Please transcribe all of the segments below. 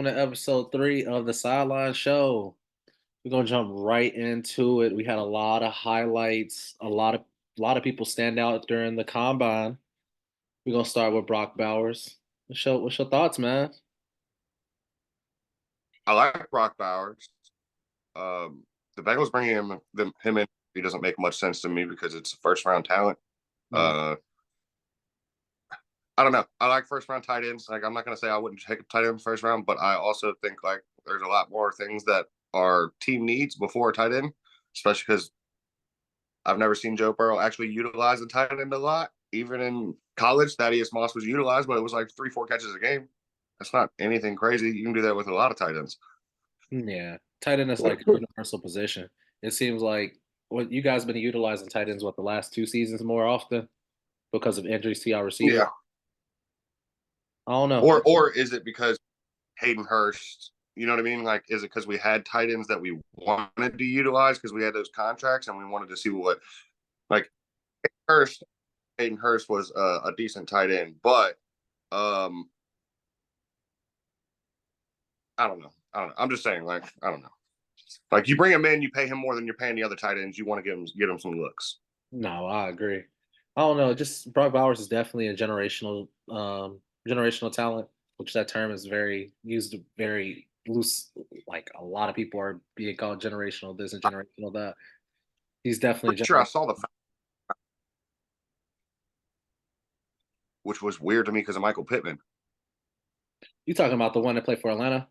welcome to episode 3 of the Sideline Show. We're gonna jump right into it. We had a lot of highlights, a lot of people stand out during the combine. We're gonna start with Brock Bowers. What's your thoughts, man? I like Brock Bowers. The Bengals bringing him in. He doesn't make much sense to me because it's a first round talent. Mm, Uh, I don't know. I like first round tight ends. Like I'm not gonna say I wouldn't take a tight end first round, but I also think like there's a lot more things that our team needs before a tight end, especially because I've never seen Joe Burrow actually utilize the tight end a lot. Even in college, Thaddeus Moss was utilized, but it was like 3, 4 catches a game. That's not anything crazy. You can do that with a lot of tight ends. yeah, tight end is like a universal position. It seems like what you guys been utilizing tight ends the last 2 seasons more often because of injuries to our receivers. Yeah. I don't know. Or is it because Hayden Hurst, you know what I mean? Like, is it because we had tight ends that we wanted to utilize because we had those contracts and we wanted to see what, like, Hurst, Hayden Hurst was a decent tight end, but um, I don't know. I don't know. I'm just saying, like, I don't know. Like, you bring him in, you pay him more than you're paying the other tight ends. You want to get him some looks. No, I agree. I don't know. Just Brock Bowers is definitely a generational talent, which that term is very used very loose. Like a lot of people are being called generational this and generational that. He's definitely Pretty sure I generational. saw which was weird to me because of Michael Pittman. You talking about the one that played for Atlanta?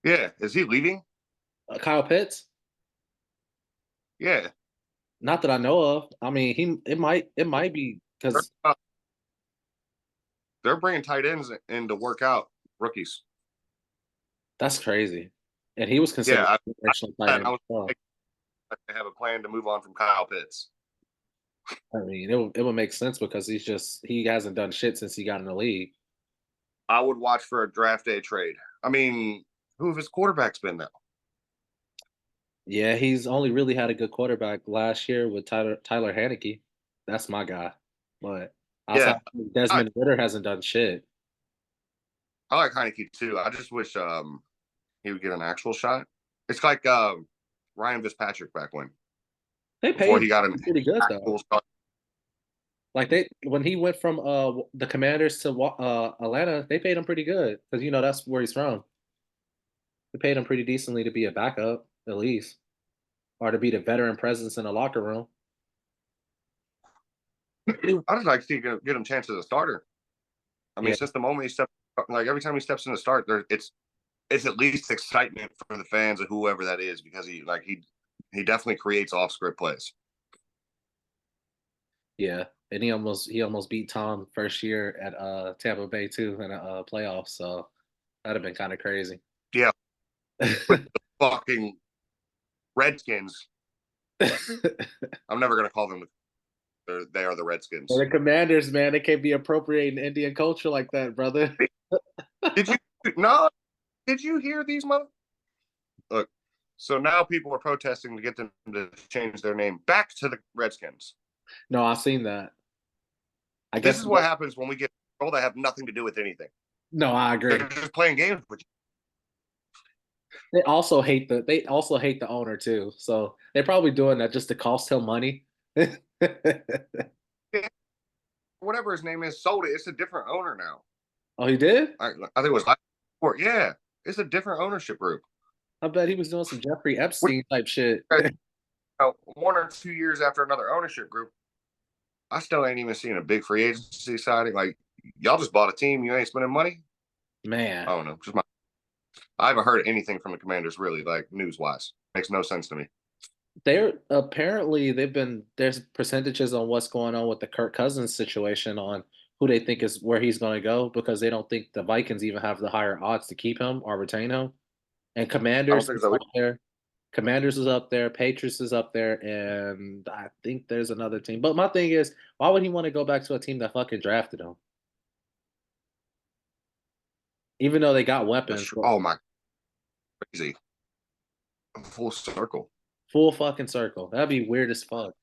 Yeah, is he leaving? Kyle Pitts? Yeah, Not that I know of. I mean, it might be they're, because uh, they're bringing tight ends in to work out rookies. that's crazy. And he was considered Yeah, a generational tight I end as was well. they have a plan to move on from Kyle Pitts. I mean, it would make sense because he hasn't done shit since he got in the league. I would watch for a draft day trade. I mean, who have his quarterbacks been now? Yeah, he's only really had a good quarterback last year with Tyler Haneke. That's my guy. But outside Yeah, I, Desmond Ritter hasn't done shit. I like Heineke too. I just wish he would get an actual shot. It's like Ryan Fitzpatrick back They before paid he got an him pretty good though. actual shot. Like they when he went from the Commanders to Atlanta, they paid him pretty good because that's where he's from. They paid him pretty decently to be a backup at least, or to be the veteran presence in the locker room. I just like to see get him a chance as a starter. I mean, Yeah, since the moment he stepped, like every time he steps in the start, it's at least excitement for the fans of whoever that is because he definitely creates off script plays. yeah, and he almost beat Tom first year at Tampa Bay too in a playoff. So that'd have been kind of crazy. Yeah, with the fucking Redskins. I'm never gonna call them. They are the Redskins. The Commanders, man, they can't be appropriating Indian culture like that, brother. Did you no? Did you hear these mother? Look, so now people are protesting to get them to change their name back to the Redskins. No, I've seen that. I This guess is what happens when we get control that have nothing to do with anything. no, I They're agree. just playing games with They also hate the owner too. So they're probably doing that just to cost him money. you. Whatever his name is, sold it. It's a different owner now. Oh, he did? I think it was last year. Yeah, it's a different ownership group. I bet he was doing some Jeffrey We, Epstein type shit. 1 or 2 years after another ownership group, I still ain't even seen a big free agency signing. Like y'all just bought a team, you ain't spending money. Man, I don't know. I haven't heard anything from the Commanders really, like news wise. Makes no sense to me. there's percentages on what's going on with the Kirk Cousins situation on who they think is where he's going to go because they don't think the Vikings even have the higher odds to keep him or retain him. And I don't Commanders think is so. up there. Commanders is up there. Patriots is up there, and I think there's another team. But my thing is, why would he want to go back to a team that fucking drafted him? Even though they got That's weapons, true. but Oh my, crazy. Full circle. full fucking circle. That'd be weird as fuck.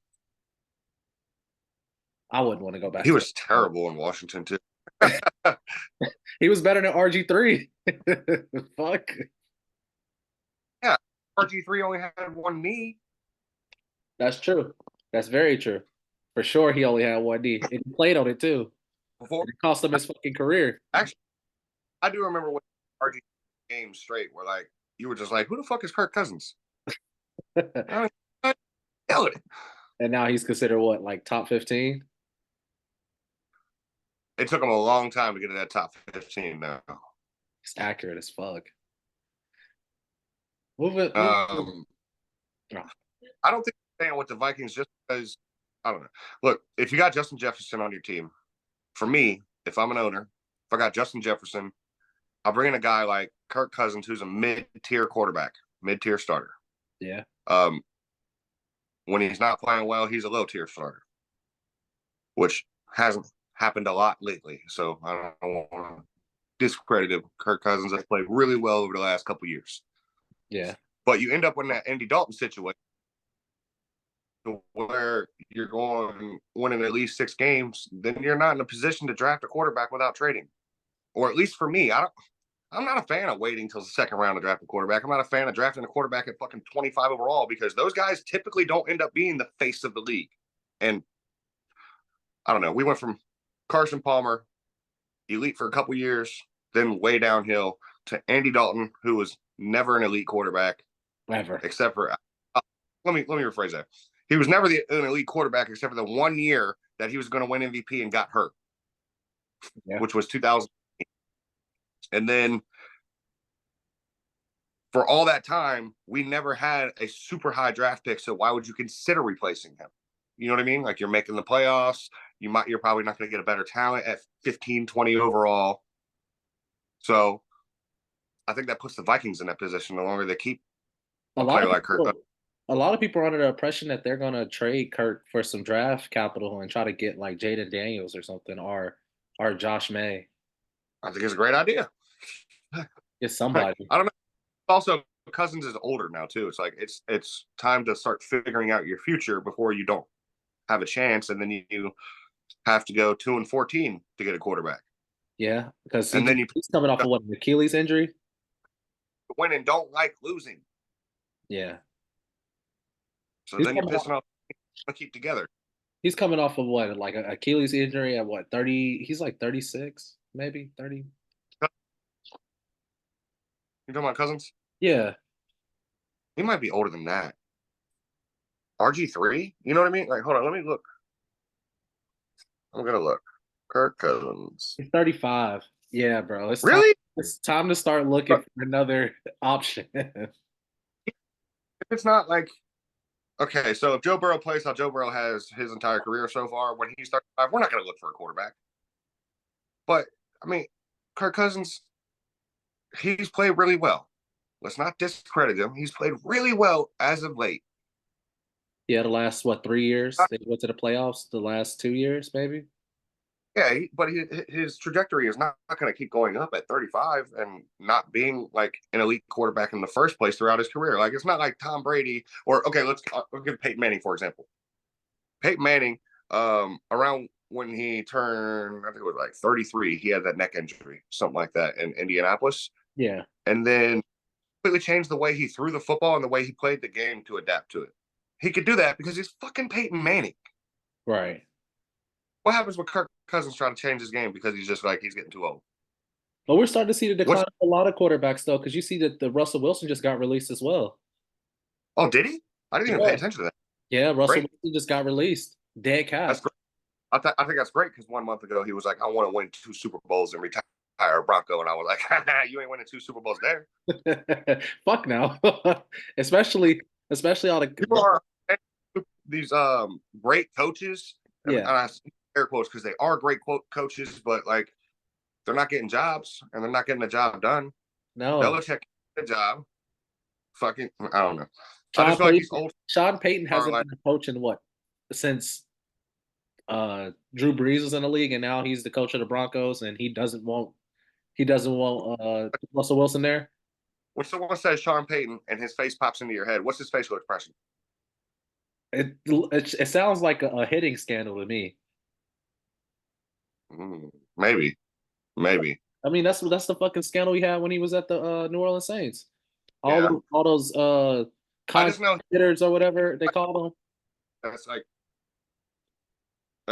I wouldn't want to go back He to was it. terrible in Washington too. He was better than RG3. Fuck. Yeah, RG3 only had one knee That's true. That's very true. For sure, he only had one knee, and he played on it too. before. And it cost him his fucking career. Actually, I do remember when RG games straight where like you were just like, who the fuck is Kirk Cousins? I mean, I nailed it. And now he's considered what, like top 15? It took him a long time to get to that top 15 now. It's accurate as fuck. Move it. Move it. Um, Oh, I don't think I'm staying with the Vikings just because I don't know. Look, if you got Justin Jefferson on your team, for me, if I'm an owner, if I got Justin Jefferson, I'll bring in a guy like Kirk Cousins, who's a mid-tier quarterback, mid-tier starter. yeah. Um, when he's not playing well, he's a low-tier starter, which hasn't happened a lot lately. So I don't want to discredit him. Kirk Cousins has played really well over the last couple years. Yeah. But you end up in that Andy Dalton situation where you're going winning at least 6 games, then you're not in a position to draft a quarterback without trading. Or at least for me, I'm not a fan of waiting till the second round to draft a quarterback. I'm not a fan of drafting a quarterback at fucking 25 overall because those guys typically don't end up being the face of the league. And I don't know. We went from Carson Palmer, elite for a couple years, then way downhill to Andy Dalton, who was never an elite quarterback, Ever. except for let me rephrase that. He was never an elite quarterback except for the 1 year that he was going to win MVP and got hurt, Yeah. which was 2000. And then for all that time, we never had a super high draft pick. So why would you consider replacing him? You know what I mean? Like you're making the playoffs. You're probably not going to get a better talent at 15, 20 overall. So I think that puts the Vikings in that position the longer they keep A a lot player of like Kirk. people a lot of people are under the impression that they're gonna trade Kirk for some draft capital and try to get like Jaden Daniels or something or Josh May. I think it's a great idea. Get Like somebody. I don't know. Also, Cousins is older now too. It's like it's time to start figuring out your future before you don't have a chance, and then you have to go 2-14 to get a quarterback, Yeah, because and then you he's coming off of what, an Achilles injury? win and don't like losing. Yeah. So He's then you're coming off pissing off to keep together. he's coming off of what, like an Achilles injury at what, 30? He's like 36, maybe 30. You talking about Cousins? Yeah. He might be older than that. RG3? You know what I mean? Like, hold on, let me look. I'm gonna look. Kirk Cousins. He's 35. Yeah, bro. Really? It's time to start looking But for another option. if it's not like okay, so if Joe Burrow plays how Joe Burrow has his entire career so far, when he's 35, we're not gonna look for a quarterback. But I mean, Kirk Cousins, he's played really well. Let's not discredit him. He's played really well as of late. Yeah, the last what, 3 years? They went to the playoffs the last 2 years, maybe. Yeah, but his trajectory is not going to keep going up at 35 and not being like an elite quarterback in the first place throughout his career. Like it's not like Tom Brady or okay, let's give Peyton Manning for example. Peyton Manning, around when he turned, I think it was like 33, he had that neck injury, something like that in Indianapolis, Yeah, and then completely changed the way he threw the football and the way he played the game to adapt to it. He could do that because he's fucking Peyton Manning. right. What happens when Kirk Cousins trying to change his game because he's just like he's getting too old? But we're starting to see the What's decline of a lot of quarterbacks though, because you see that the Russell Wilson just got released as well. oh, did he? I didn't even pay Yeah. attention to that. Yeah, Russell Great. Wilson just got released. Dead That's cat. great. I think that's great because 1 month ago he was like, I want to win 2 Super Bowls and retire a Bronco. And I was like, you ain't winning 2 Super Bowls there. Fuck now. especially all People the are these great coaches, and yeah. I air quotes because they are great coaches, but like they're not getting jobs and they're not getting the job done. No. Belichick get a job. Fucking, I don't know. I Sean just feel like Payton these old Sean Payton are hasn't like, been coaching what, since Drew Brees was in the league, and now he's the coach of the Broncos, and he doesn't want Russell Wilson there. when someone says Sean Payton and his face pops into your head, what's his facial expression? It sounds like a hitting scandal to me. Mm, Maybe, maybe. I mean, that's the fucking scandal he had when he was at the New Orleans Saints. Yeah. All those I contract just know hitters or whatever they call them. that's like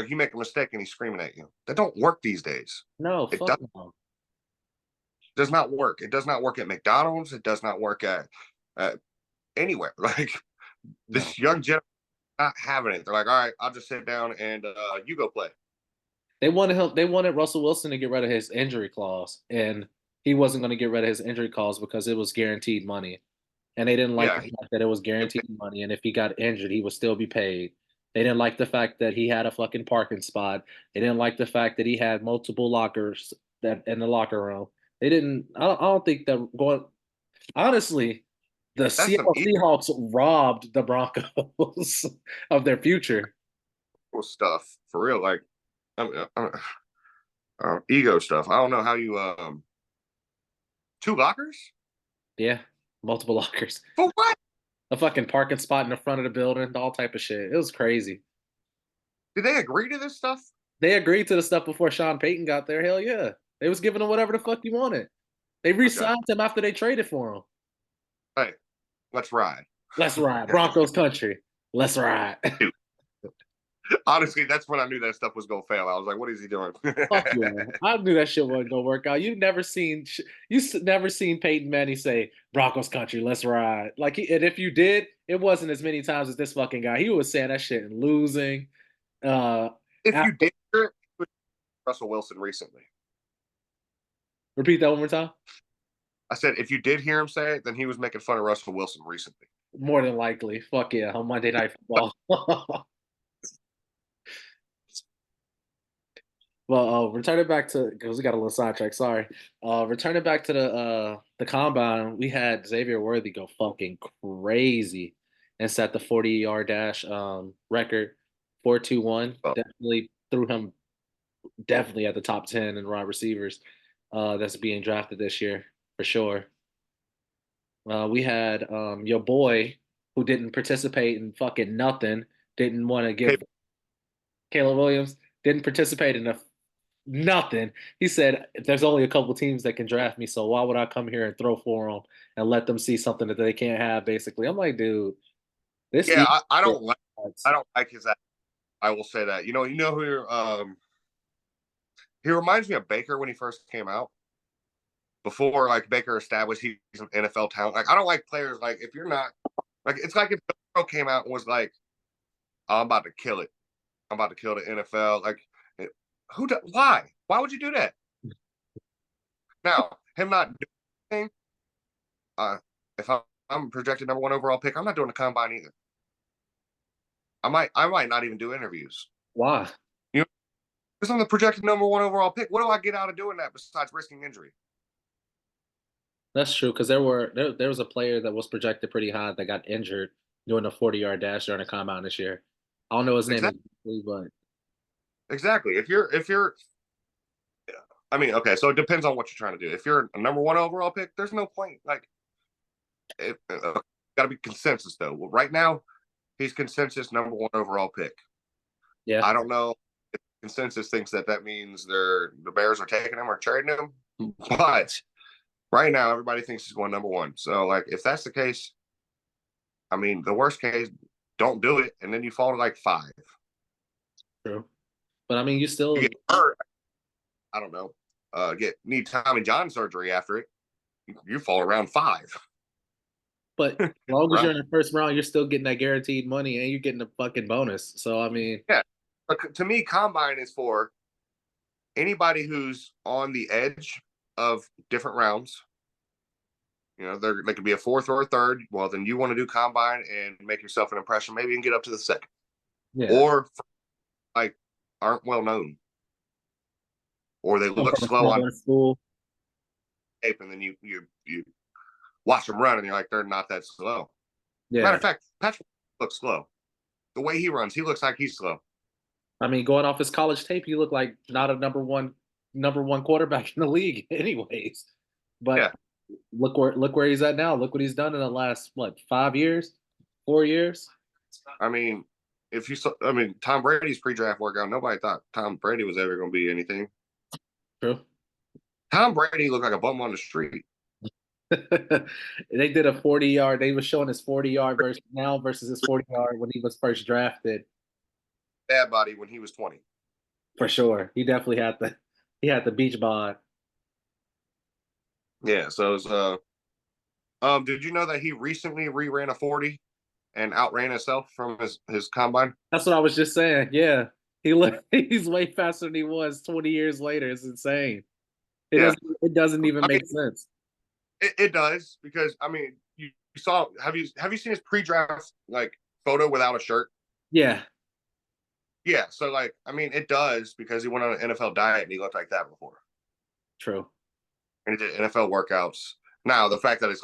you make a mistake and he's screaming at you. That don't work these days. No, It fuck no. does not work. It does not work at McDonald's. It does not work at anywhere. Like No. this young generation not having it. They're like, all right, I'll just sit down and you go play. They wanted him. They wanted Russell Wilson to get rid of his injury clause, and he wasn't going to get rid of his injury clause because it was guaranteed money, and they didn't like the Yeah, fact that it was guaranteed money, and if he got injured, he would still be paid. They didn't like the fact that he had a fucking parking spot. They didn't like the fact that he had multiple lockers that in the locker room. They didn't. I don't think that going. Honestly, the that's some Seattle Seahawks robbed the Broncos of their future. ego stuff for real. Like ego stuff. I don't know how you two lockers Yeah, multiple lockers. for what? A fucking parking spot in the front of the building, all type of shit. It was crazy. Did they agree to this stuff? They agreed to the stuff before Sean Payton got there. Hell yeah. They was giving him whatever the fuck he wanted. They Okay, re-signed him after they traded for him. hey, let's ride. Let's ride. Broncos country. Let's ride. Dude, honestly, that's when I knew that stuff was gonna fail. I was like, what is he doing? Fuck yeah. I knew that shit wasn't gonna work out. Never seen Peyton Manning say Broncos country, let's ride. And if you did, it wasn't as many times as this fucking guy. He was saying that shit and losing. Uh If you after, did hear it was Russell Wilson recently. repeat that one more time. I said if you did hear him say it, then he was making fun of Russell Wilson recently. More than likely. Fuck yeah, on Monday Night Football. Well, returning back to because we got a little sidetrack. Sorry. Returning back to the combine, we had Xavier Worthy go fucking crazy and set the 40-yard dash record 4.21. Oh, Definitely threw him definitely at the top 10 in wide receivers that's being drafted this year for sure. We had your boy who didn't participate in fucking nothing, didn't want to okay. give Caleb Williams didn't participate in nothing. He said, "There's only a couple teams that can draft me, so why would I come here and throw for them and let them see something that they can't have?" Basically, I'm like, dude, this Yeah, Eagle I don't like his. I will say that. You know who he reminds me of Baker when he first came out. Before like Baker established he's an NFL talent. Like I don't like players like if you're not like it's like if Joe came out and was like, oh, I'm about to kill it. I'm about to kill the NFL. Like why? Why would you do that? Now, him not doing anything, if I'm projected number one overall pick, I'm not doing the combine either. I might not even do interviews. why? You know, because I'm the projected number one overall pick. What do I get out of doing that besides risking injury? That's true because there was a player that was projected pretty high that got injured doing a 40-yard dash during a combine this year. I don't know his name Exactly. exactly, but Exactly. If you're I mean, okay, so it depends on what you're trying to do. If you're a number one overall pick, there's no point. Like, got to be consensus though. Well, right now, he's consensus number one overall pick. yeah, I don't know if consensus thinks that means the Bears are taking him or trading him, but right now everybody thinks he's going number one. So, like, if that's the case, I mean, the worst case, don't do it, and then you fall to like five. true. But I mean, you You still get hurt. I don't know. Need Tommy John surgery after it. You fall around five. But as long as you're Round in the first round, you're still getting that guaranteed money and you're getting a fucking bonus. So I mean, Yeah. But to me, combine is for anybody who's on the edge of different rounds. They could be a fourth or a third. Well, then you want to do combine and make yourself an impression. Maybe you can get up to the second, yeah, or like aren't well known, or they come look from a slow on smaller school. tape, and then you watch them run, and you're like, they're not that slow. Matter Yeah, of fact, Patrick looks slow. The way he runs, he looks like he's slow. I mean, going off his college tape, you look like not a number one quarterback in the league, anyways. But Yeah, look where he's at now. Look what he's done in the last 5 years, 4 years. I mean, if you saw, I mean, Tom Brady's pre-draft workout, nobody thought Tom Brady was ever going to be anything. True. Tom Brady looked like a bum on the street. They did a 40-yard. They were showing his 40-yard versus now versus his 40-yard when he was first drafted. Bad body when he was 20. For sure. He definitely had the beach bod. Yeah, so it was, did you know that he recently re-ran a 40 and outran himself from his combine? That's what I was just saying. Yeah. He's way faster than he was 20 years later. It's insane. Yeah. It doesn't even I mean, make sense. it does because I mean, you saw have you seen his pre-draft like photo without a shirt? Yeah, Yeah, so like I mean, it does because he went on an NFL diet and he looked like that before, true. and he did NFL workouts. Now the fact that he's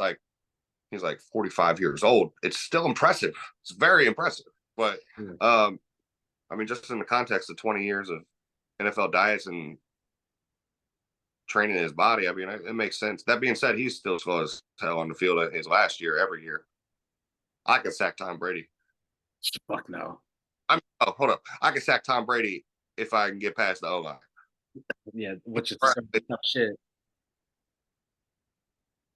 like 45 years old, it's still impressive. It's very impressive, but Yeah. I mean, just in the context of 20 years of NFL diets and training his body, I mean, it makes sense. That being said, he's still slow as hell on the field at his last year, every year. I could sack Tom Brady. Fuck no. Oh, hold up. I can sack Tom Brady if I can get past the O line. Yeah, which is some tough shit.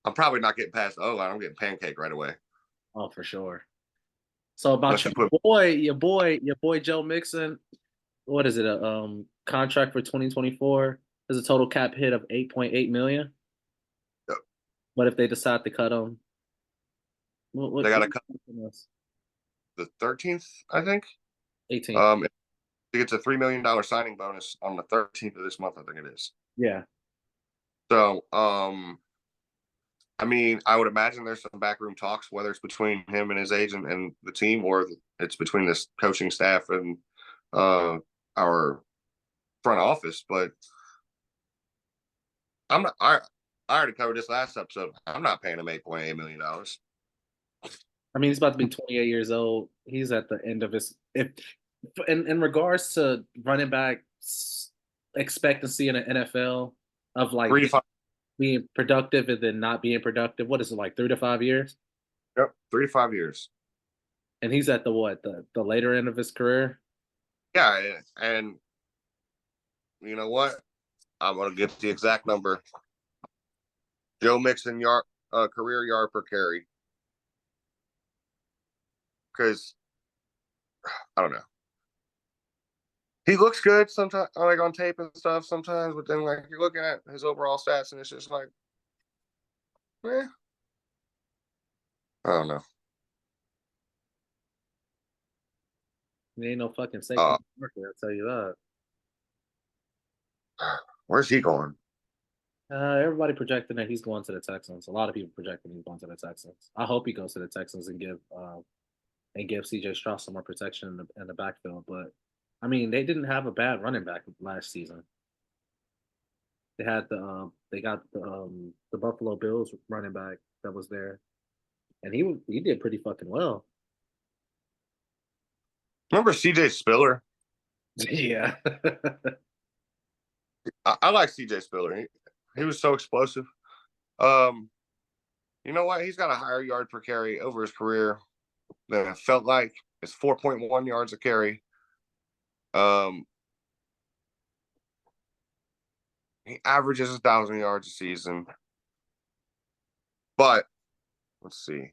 I'm probably not getting past the O line. I'm getting pancake right away. Oh, for sure. So about Unless your you put boy Joe Mixon, what is it? A contract for 2024 is a total cap hit of 8.8 million. What if they decide to cut him? they got What to cut the 13th, I think. 18th. Um, he gets a $3 million signing bonus on the 13th of this month. I think it is. Yeah. So, I mean, I would imagine there's some backroom talks, whether it's between him and his agent and the team, or it's between this coaching staff and our front office. But I'm not. I already covered this last episode. I'm not paying him $8.8 million. I mean, he's about to be 28 years old. He's at the end of his. If in regards to running back expectancy in the NFL of like 3 to 5. being productive and then not being productive, what is it like 3 to 5 years? Yep, 3 to 5 years. And he's at the what the later end of his career. Yeah, and you know what? I'm gonna get the exact number. Joe Mixon career yard per carry, because I don't know. He looks good sometimes, like on tape and stuff sometimes, but then like you're looking at his overall stats and it's just like, eh, I don't know. He ain't no fucking safety Uh, market, I'll tell you that. where's he going? Everybody projecting that he's going to the Texans. A lot of people projecting he's going to the Texans. I hope he goes to the Texans and give CJ Stroud some more protection in the backfield. But I mean, they didn't have a bad running back last season. They got the Buffalo Bills running back that was there, and he did pretty fucking well. Remember CJ Spiller? Yeah, I like CJ Spiller. He was so explosive. Um, you know what? He's got a higher yard per carry over his career than it felt like. It's 4.1 yards a carry. Um, he averages 1,000 yards a season. But let's see.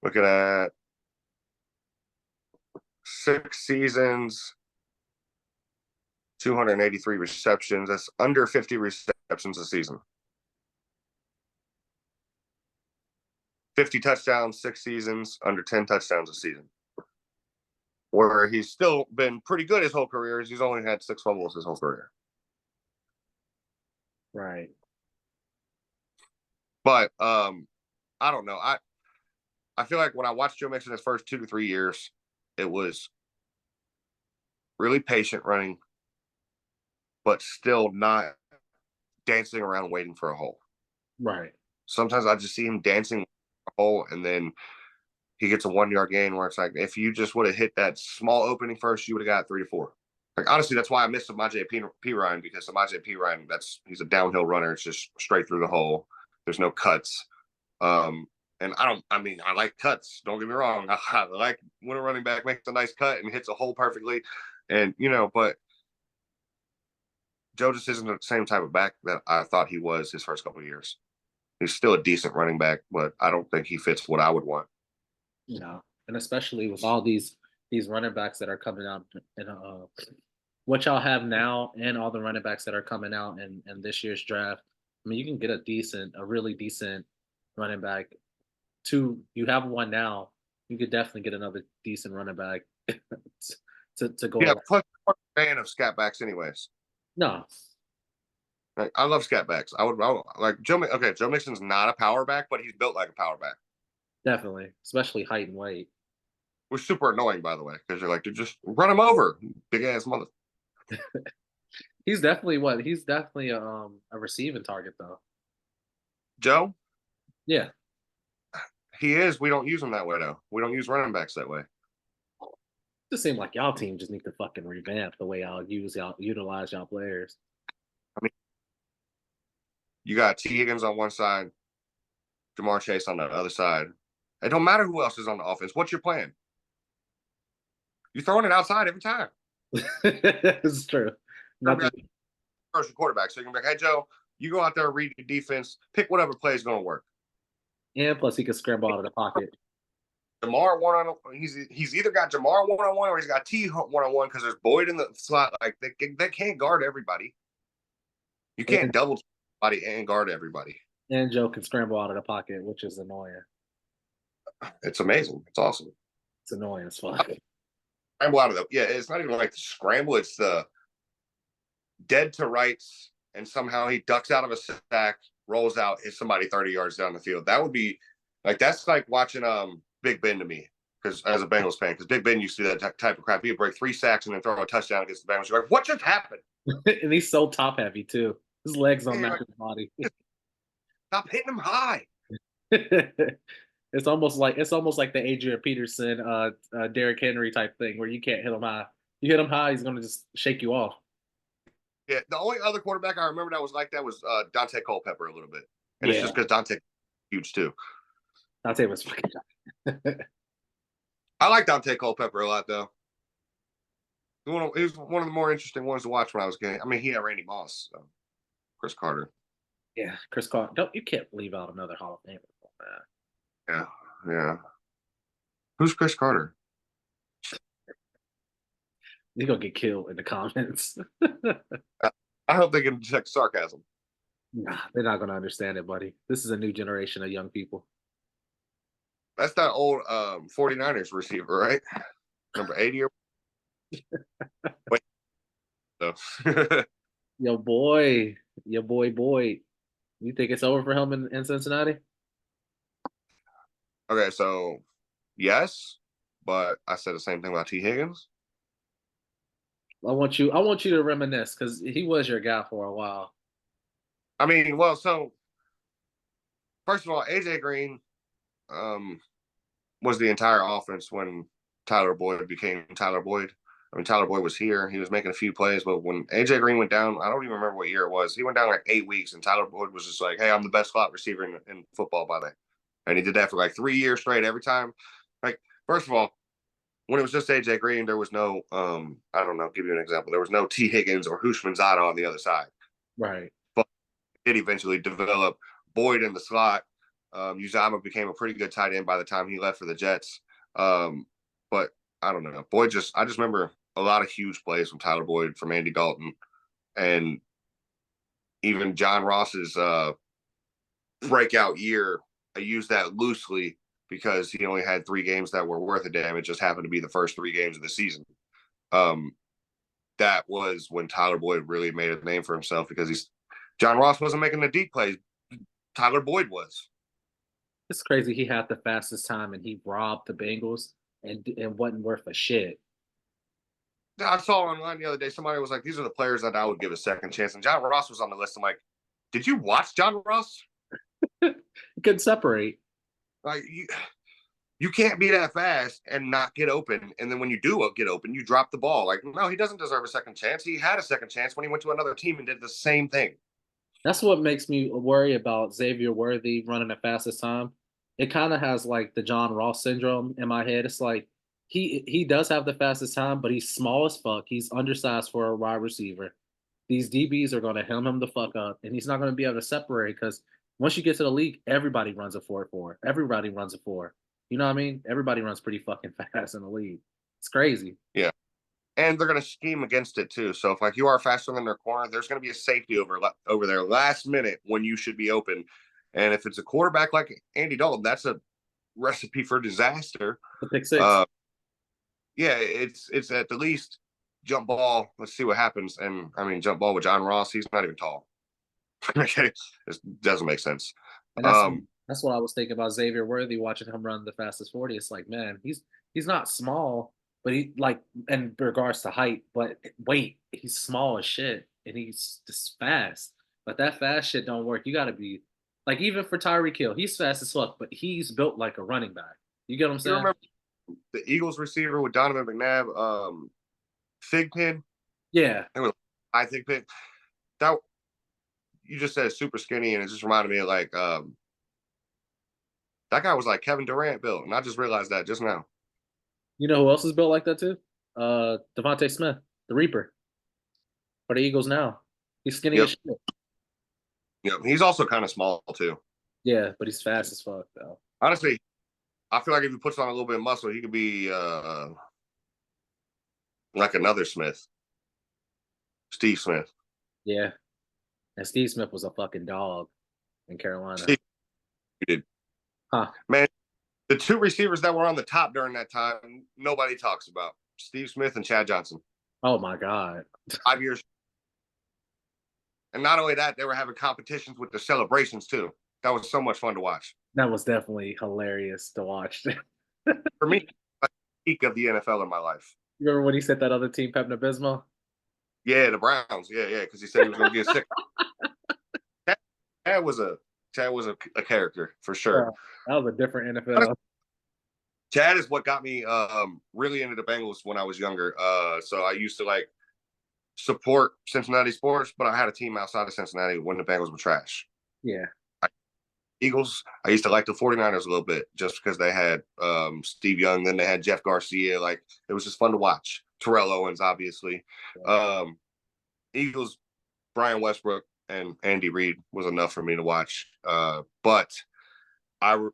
Looking at 6 seasons, 283 receptions. That's under 50 receptions a season. 50 touchdowns, 6 seasons, under 10 touchdowns a season. Where he's still been pretty good his whole career is he's only had 6 fumbles his whole career. right. But I don't know. I feel like when I watched Joe Mixon his first 2 to 3 years, it was really patient running, but still not dancing around waiting for a hole. Right. Sometimes I just see him dancing a hole, and then he gets a 1 yard gain where it's like, if you just would have hit that small opening first, you would have got 3 to 4. Like honestly, that's why I missed Samaje P. Ryan, because Samaje P. Ryan, he's a downhill runner. It's just straight through the hole. There's no cuts. Um, and I mean, I like cuts. Don't get me wrong. I like when a running back makes a nice cut and hits a hole perfectly. And, but Joe just isn't the same type of back that I thought he was his first couple of years. He's still a decent running back, but I don't think he fits what I would want. You know, and especially with all these running backs that are coming out and what y'all have now and all the running backs that are coming out in this year's draft. I mean, you can get a really decent running back. Two, you have one now. You could definitely get another decent running back to go Yeah, along. plus I'm a fan of scat backs anyways. No, Like, I love scat backs. I would like Joe. Okay, Joe Mixon's not a power back, but he's built like a power back. definitely, especially height and weight. Which is super annoying, by the way, because you're like, dude, just run him over, big ass mother. He's definitely a receiving target though. Joe, Yeah. he is. We don't use him that way though. We don't use running backs that way. Just seem like y'all team just need to fucking revamp the way y'all utilize y'all players. I mean, you got T Higgins on one side, Jamar Chase on the other side. It don't matter who else is on the offense. What's your plan? You're throwing it outside every time. It's true. Nothing. First quarterback, so you can be like, hey Joe, you go out there, read your defense, pick whatever play is going to work. And plus, he can scramble out of the pocket. Jamar one on he's either got Jamar 1-on-1 or he's got T 1-on-1 because there's Boyd in the slot. Like they can't guard everybody. You can't And, double body and guard everybody. and Joe can scramble out of the pocket, which is annoying. It's amazing. It's awesome. It's annoying as fuck. Scramble out of the it's not even like the scramble, it's the dead to rights, and somehow he ducks out of a sack, rolls out, hits somebody 30 yards down the field. That would be like that's like watching Big Ben to me. Because as a Bengals fan, because Big Ben used to do that type of crap. He'd break 3 sacks and then throw a touchdown against the Bengals. You're like, what just happened? And he's so top heavy too. His legs don't You're match like, his body. stop hitting him high. It's almost like the Adrian Peterson, Derrick Henry type thing where you can't hit him high. You hit him high, he's gonna just shake you off. Yeah, the only other quarterback I remember that was like that was Dante Culpepper a little bit, and it's Yeah, just because Dante huge too. Dante was fucking. I like Dante Culpepper a lot though. He was one of the more interesting ones to watch when I was getting. I mean, he had Randy Moss, so Chris Carter. Yeah, Chris Carter. Don't you can't leave out another Hall of Famer, man. Yeah, yeah. Who's Chris Carter? You're gonna get killed in the comments. I hope they can detect sarcasm. Nah, they're not gonna understand it, buddy. This is a new generation of young people. That's that old 49ers receiver, right? Number 80 or wait. So. Yo, boy, boy. You think it's over for him in Cincinnati? Okay, so yes, but I said the same thing about T. Higgins. I want you to reminisce because he was your guy for a while. I mean, well, so first of all, AJ Green um, was the entire offense when Tyler Boyd became Tyler Boyd. I mean, Tyler Boyd was here. He was making a few plays, but when AJ Green went down, I don't even remember what year it was. He went down like 8 weeks, and Tyler Boyd was just like, "Hey, I'm the best slot receiver in football by then." And he did that for like 3 years straight. Every time, like, first of all, when it was just AJ Green, there was no, I don't know, give you an example. There was no T. Higgins or Hushmanzada on the other side. Right. But it did eventually develop Boyd in the slot. Uzama became a pretty good tight end by the time he left for the Jets. But I don't know. I just remember a lot of huge plays from Tyler Boyd, from Andy Dalton, and even John Ross's breakout year. I use that loosely because he only had 3 games that were worth a damn. It just happened to be the first 3 games of the season. Um, that was when Tyler Boyd really made a name for himself because John Ross wasn't making the deep plays. Tyler Boyd was. It's crazy. He had the fastest time and he robbed the Bengals and wasn't worth a shit. I saw online the other day, somebody was like, these are the players that I would give a second chance. And John Ross was on the list. I'm like, did you watch John Ross? He couldn't separate. Like, you can't be that fast and not get open. And then when you do get open, you drop the ball. Like, no, he doesn't deserve a second chance. He had a second chance when he went to another team and did the same thing. That's what makes me worry about Xavier Worthy running the fastest time. It kind of has like the John Ross syndrome in my head. It's like he does have the fastest time, but he's small as fuck. He's undersized for a wide receiver. these DBs are going to hem him the fuck up, and he's not going to be able to separate because once you get to the league, everybody runs a 4-4. Everybody runs a four. You know what I mean? Everybody runs pretty fucking fast in the league. It's crazy. Yeah. And they're going to scheme against it too. So if like you are faster than their corner, there's going to be a safety over there last minute when you should be open. And if it's a quarterback like Andy Dalton, that's a recipe for disaster. The pick six. Uh, yeah, it's at the least jump ball. Let's see what happens. And I mean, jump ball with John Ross, he's not even tall. Okay, this doesn't make sense. And Um, that's what I was thinking about Xavier Worthy watching him run the fastest 40. It's like, man, he's not small, but he like in regards to height, but weight, he's small as shit and he's just fast. But that fast shit don't work. You gotta be like even for Tyreek Hill, he's fast as fuck, but he's built like a running back. You get what I'm you saying? remember the Eagles receiver with Donovan McNabb, Thigpen? Yeah. It was I Thigpen. That you just said super skinny, and it just reminded me of like that guy was like Kevin Durant built, and I just realized that just now. You know who else is built like that too? Devontae Smith, the Reaper, for the Eagles now. He's skinny as Yep, shit. yep. He's also kind of small too. Yeah, but he's fast as fuck though. Honestly, I feel like if he puts on a little bit of muscle, he could be like another Smith, Steve Smith. Yeah. And Steve Smith was a fucking dog in Carolina. Steve did. Huh. Man, the two receivers that were on the top during that time, nobody talks about. Steve Smith and Chad Johnson. Oh my God. 5 years. And not only that, they were having competitions with the celebrations too. That was so much fun to watch. That was definitely hilarious to watch. You For me, like, peak of the NFL in my life. remember when he said that other team, Pepto Bismol? Yeah, the Browns. Yeah, yeah, because he said he was going to get sick. Chad, Chad was a a character for sure. Yeah, that was a different NFL. Chad is what got me really into the Bengals when I was younger. So I used to like support Cincinnati sports, but I had a team outside of Cincinnati when the Bengals were trash. Yeah. Eagles, I used to like the 49ers a little bit just because they had Steve Young, then they had Jeff Garcia. Like it was just fun to watch. Terrell Owens, obviously. Um, Eagles, Brian Westbrook, and Andy Reid was enough for me to watch. But I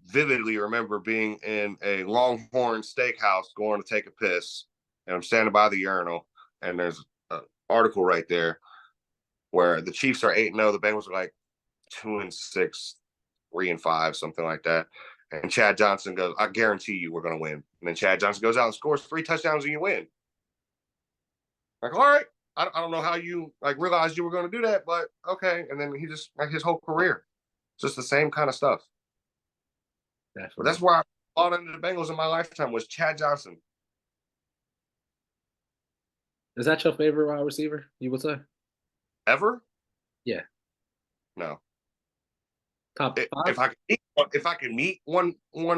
vividly remember being in a Longhorn steakhouse going to take a piss, and I'm standing by the urinal, and there's an article right there where the Chiefs are 8-0, the Bengals are like 2-6, 3-5, something like that. And Chad Johnson goes, "I guarantee you we're going to win." And then Chad Johnson goes out and scores 3 touchdowns and you win. Like, all right, I don't know how you like realized you were going to do that, but okay. And then he just like his whole career, just the same kind of stuff. But Definitely. that's where I bought into the Bengals in my lifetime was Chad Johnson. Is that your favorite wide receiver, you would say? Ever? Yeah. No. Top five? If I could meet one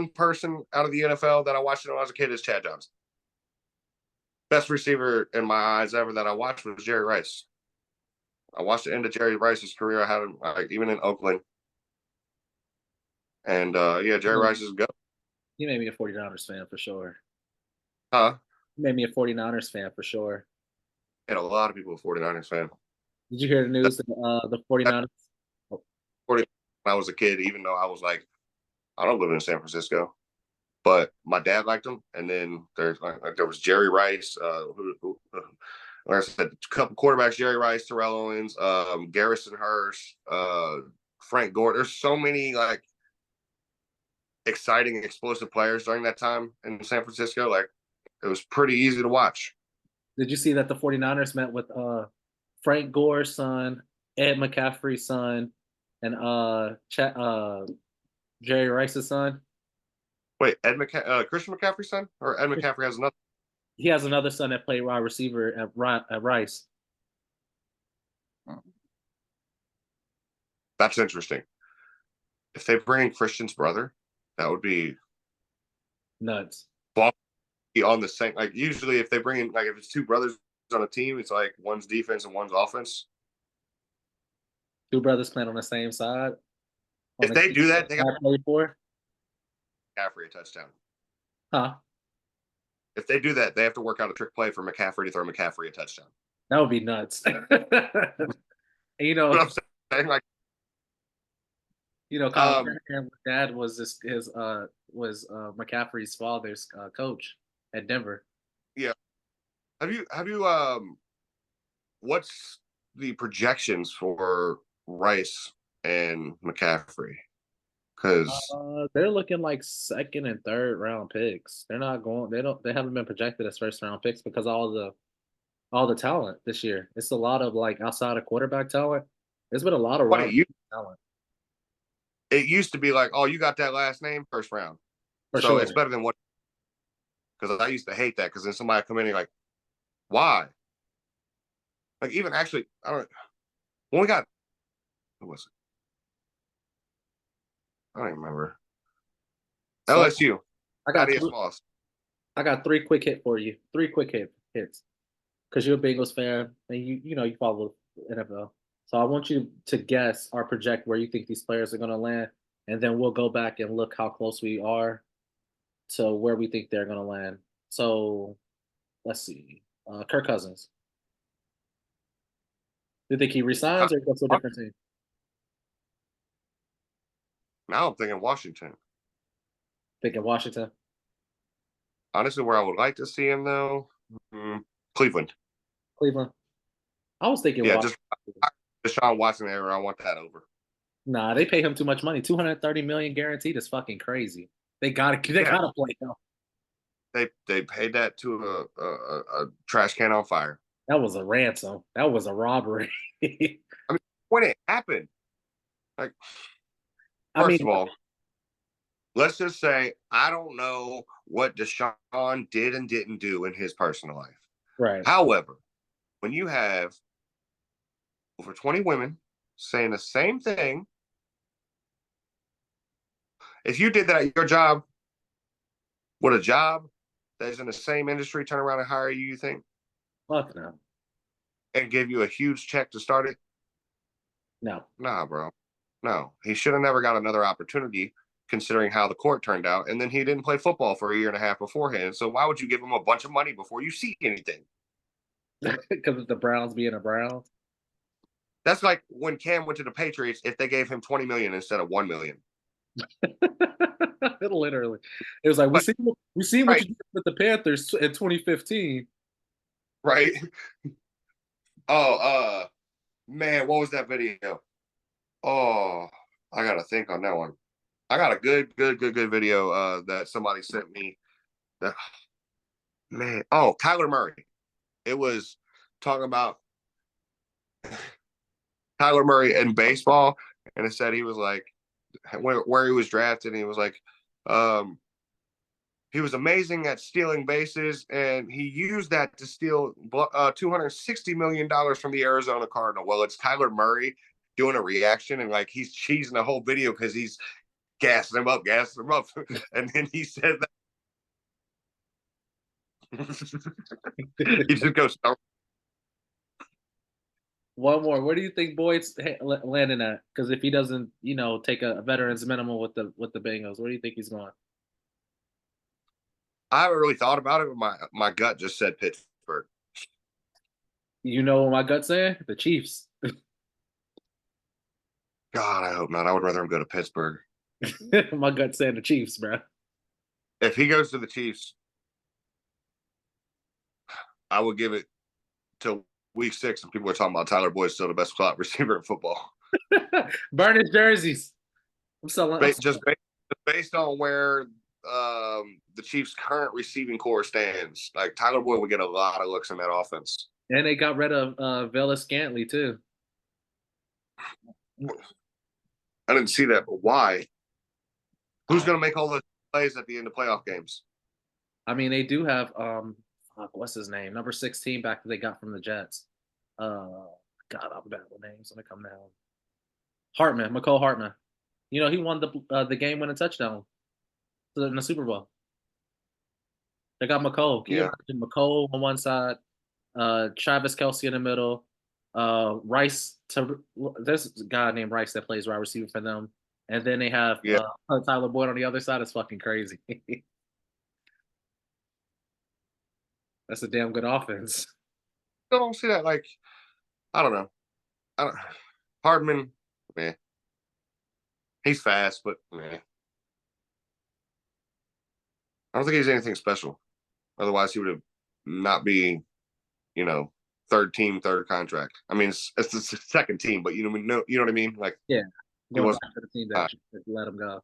person out of the NFL that I watched when I was a kid is Chad Johnson. Best receiver in my eyes ever that I watched was Jerry Rice. I watched the end of Jerry Rice's career. I had him even in Oakland, and yeah, Jerry Rice is good. He made me a 49ers fan for sure. Huh? He made me a 49ers fan for sure. And a lot of people are 49ers fan. Did you hear the That, news that the 49ers? Oh, 40 when I was a kid, even though I was like, I don't live in San Francisco, but my dad liked him. And then there's like there was Jerry Rice, like I said, a couple quarterbacks: Jerry Rice, Terrell Owens, Garrison Hurst, Frank Gore. There's so many like exciting, explosive players during that time in San Francisco. Like it was pretty easy to watch. did you see that the 49ers met with Frank Gore's son, Ed McCaffrey's son, and Jerry Rice's son? Wait, Christian McCaffrey's son, or Ed McCaffrey has another? He has another son that played wide receiver at Rice. That's interesting. If they bring in Christian's brother, that would be Nuts. on the same. Like usually, if they bring in like if it's two brothers on a team, it's like one's defense and one's offense. Two brothers playing on the same side on If the they team do that that, they got I played for. McCaffrey a touchdown. Huh? If they do that, they have to work out a trick play for McCaffrey to throw McCaffrey a touchdown. That would be nuts. And, But I'm saying like, Kyle um, Shanahan's dad was his was McCaffrey's father's coach at Denver. yeah. Have you what's the projections for Rice and McCaffrey? Because They're looking like second and third round picks. They're not going. They don't. They haven't been projected as first round picks because all the talent this year. It's a lot of like outside of quarterback talent. There's been a lot of what raw talent it used to be like, oh, you got that last name first round, for so sure. it's better than what. Because I used to hate that because then somebody come in and like, why? Like even actually, I don't. When we got who was it? I don't even remember. So LSU. I got Thaddeus three, Moss. I got three quick hit for you. Three quick hits because you're a Bengals fan and you follow NFL. So I want you to guess or project where you think these players are going to land, and then we'll go back and look how close we are to where we think they're going to land. So let's see. Kirk Cousins. Do you think he resigns or goes to a different team? Now I'm thinking Washington. Thinking Washington, Honestly, where I would like to see him though, mm, Cleveland. Cleveland. I was thinking Yeah, Washington. just Deshaun Watson era. I want that over. Nah, they pay him too much money. 230 million guaranteed is fucking crazy. They Yeah, gotta play him. they paid that to a trash can on fire. That was a ransom. That was a robbery. I mean, when it happened, like I first mean, of all, let's just say I don't know what Deshaun did and didn't do in his personal life. right. However, when you have over 20 women saying the same thing, if you did that at your job, would a job that is in the same industry turn around and hire you, you think, Fuck no. and give you a huge check to start it? No. Nah, bro. No, he should have never got another opportunity considering how the court turned out. And then he didn't play football for a year and a half beforehand. So why would you give him a bunch of money before you see anything? Because of the Browns being a Browns. That's like when Cam went to the Patriots, if they gave him 20 million instead of 1 million. Literally. It was like But we seen what right, you did with the Panthers in 2015. right. Oh, man, what was that video? Oh, I gotta think on that one. I got a good video that somebody sent me. That man, oh, Kyler Murray. It was talking about Kyler Murray in baseball, and it said he was like where he was drafted, and he was like, um, he was amazing at stealing bases, and he used that to steal $260 million from the Arizona Cardinal. Well, it's Kyler Murray doing a reaction, and like he's cheesing the whole video because he's gassing him up, and then he said that he just goes, One more. Where do you think Boyd's landing at? Because if he doesn't, take a veterans minimum with the Bengals, where do you think he's going? I haven't really thought about it, but my gut just said Pittsburgh. You know what my gut's saying? The Chiefs. God, I hope not. I would rather him go to Pittsburgh. My gut's saying the Chiefs, bro. If he goes to the Chiefs, I would give it till week 6, and people are talking about Tyler Boyd's still the best slot receiver in football. Burn his jerseys. I'm selling. Just based on where the Chiefs' current receiving core stands, like Tyler Boyd would get a lot of looks in that offense. And they got rid of Vela Scantley too. I didn't see that, but why? Who's I, going to make all the plays at the end of playoff games? I mean, they do have what's his name? Number 16 back that they got from the Jets. God, I'm bad with names when it come down. Hartman, McCole Hartman. He won the game winning touchdown in the Super Bowl. They got McCole. Can you Yeah, imagine McCole on one side, Travis Kelsey in the middle, Rice there's a guy named Rice that plays wide receiver for them. And then they have yeah. Tyler Boyd on the other side. It's fucking crazy. That's a damn good offense. don't see that. Like, I don't know. I don't, Hardman, man, he's fast, but man, I don't think he's anything special. Otherwise, he would have not be, you know, third team, third contract. I mean, it's the second team, but you know what I mean. Like Yeah, he going wasn't. back to the team Uh, that let him go.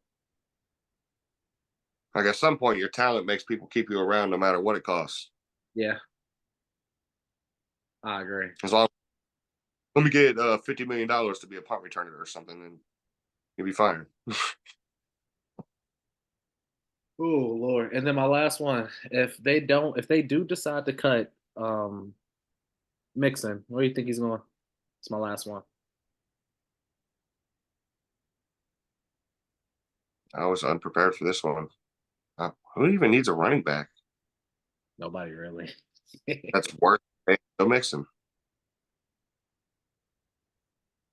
like at some point, your talent makes people keep you around, no matter what it costs. Yeah, I agree. As long let me get $50 million to be a punt returner or something, and you'll be fine. Oh Lord. And then my last one. If they do decide to cut Mixon, where do you think he's going? It's my last one. I was unprepared for this one. Who even needs a running back? Nobody really. That's worth it. Go Mixon.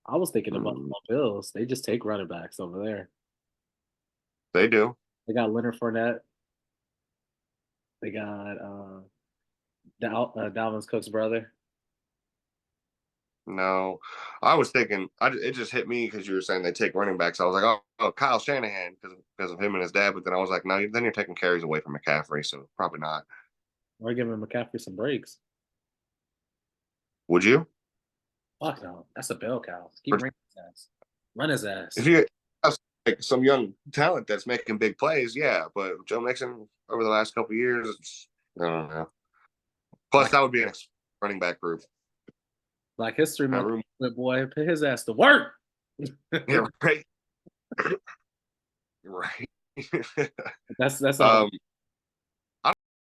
I was thinking about Mm, the Bills. They just take running backs over there. they do. They got Leonard Fournette. They got Dalvin Cook's brother. No, I was thinking. It just hit me because you were saying they take running backs. I was like, oh, Kyle Shanahan because of him and his dad. But then I was like, no, then you're taking carries away from McCaffrey, so probably not. We're giving McCaffrey some breaks. Would you? Fuck no. That's a bell cow. Keep Or running his ass. Run his if ass. you have like some young talent that's making big plays, yeah. But Joe Mixon over the last couple of years, I don't know. Plus, Black that would be an running back group. Black History That Month, room, good boy, put his ass to work. yeah, right, right. That's a um,